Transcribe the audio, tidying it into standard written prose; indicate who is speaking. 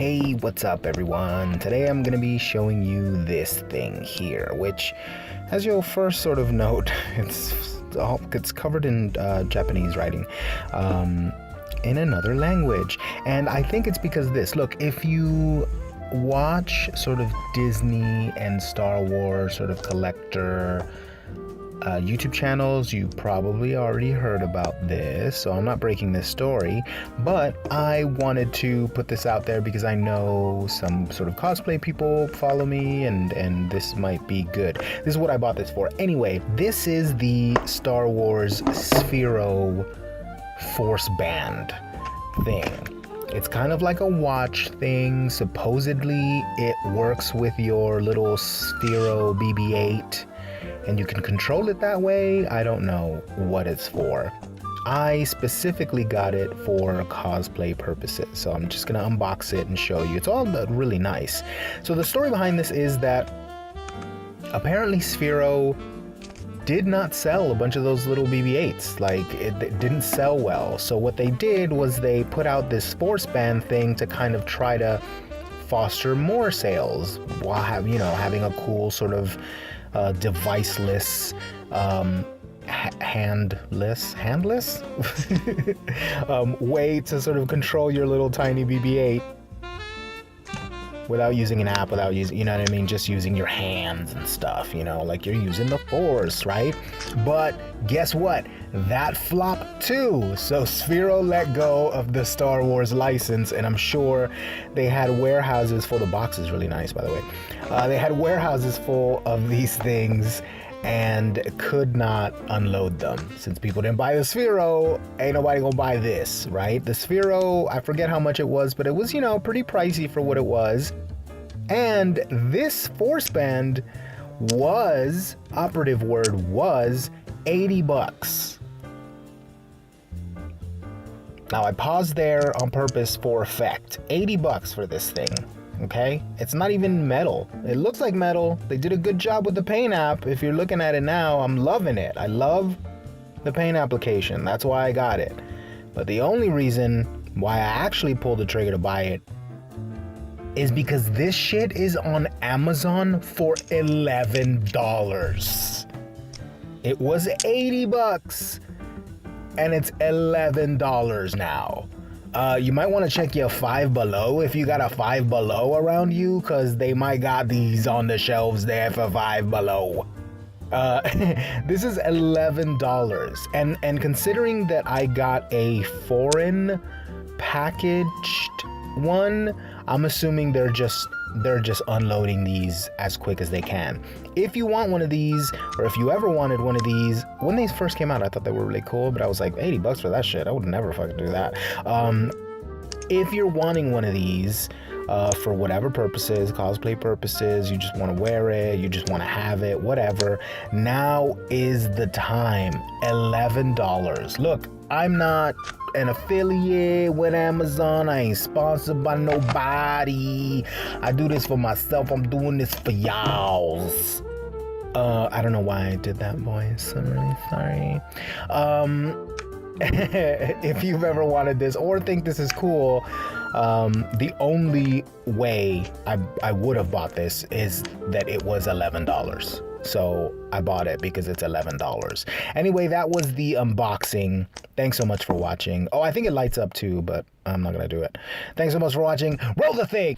Speaker 1: Hey, what's up everyone? Today I'm going to be showing you this thing here, which, as you'll first sort of note, it's covered in Japanese writing in another language. And I think it's because this. Look, if you watch sort of Disney and Star Wars sort of collector YouTube channels, you probably already heard about this, so I'm not breaking this story, but I wanted to put this out there because I know some sort of cosplay people follow me, and this might be good. This is what I bought this for. Anyway, this is the Star Wars Sphero Force Band thing. It's kind of like a watch thing. Supposedly it works with your little Sphero BB-8 and you can control it that way. I don't know what it's for. I specifically got it for cosplay purposes, so I'm just gonna unbox it and show you. It's all really nice. So the story behind this is that apparently Sphero did not sell a bunch of those little BB-8s. Like, it didn't sell well. So what they did was they put out this Force Band thing to kind of try to foster more sales while having a cool sort of deviceless, handless way to sort of control your little tiny BB-8 without using an app, without using, you know what I mean, just using your hands and stuff, like you're using the Force, right? But guess what? That flopped too. So Sphero let go of the Star Wars license, and I'm sure they had warehouses full. The box is really nice, by the way. They had warehouses full of these things and could not unload them. Since people didn't buy the Sphero, ain't nobody gonna buy this, right? The Sphero, I forget how much it was, but it was, pretty pricey for what it was. And this Force Band was, operative word was, $80. Now I paused there on purpose for effect. $80 for this thing. Okay, it's not even metal. It looks like metal. They did a good job with the paint app. If you're looking at it now, I'm loving it. I love the paint application. That's why I got it. But the only reason why I actually pulled the trigger to buy it is because this shit is on Amazon for $11. It was $80 and it's $11 now. You might want to check your Five Below if you got a Five Below around you, because they might got these on the shelves there for Five Below. This is $11, and considering that I got a foreign packaged one, I'm assuming they're just unloading these as quick as they can. If you want one of these, or if you ever wanted one of these, when they first came out I thought they were really cool, but I was like, $80 for that shit, I would never fucking do that. If you're wanting one of these for whatever purposes, cosplay purposes, you just want to wear it, you just want to have it, whatever, now is the time. $11. Look, I'm not an affiliate with Amazon. I ain't sponsored by nobody. I do this for myself. I'm doing this for y'alls. I don't know why I did that voice. I'm really sorry. If you've ever wanted this or think this is cool, the only way I would have bought this is that it was $11. So I bought it because it's $11. Anyway, that was the unboxing. Thanks so much for watching. Oh, I think it lights up too, but I'm not gonna do it. Thanks so much for watching. Roll the thing.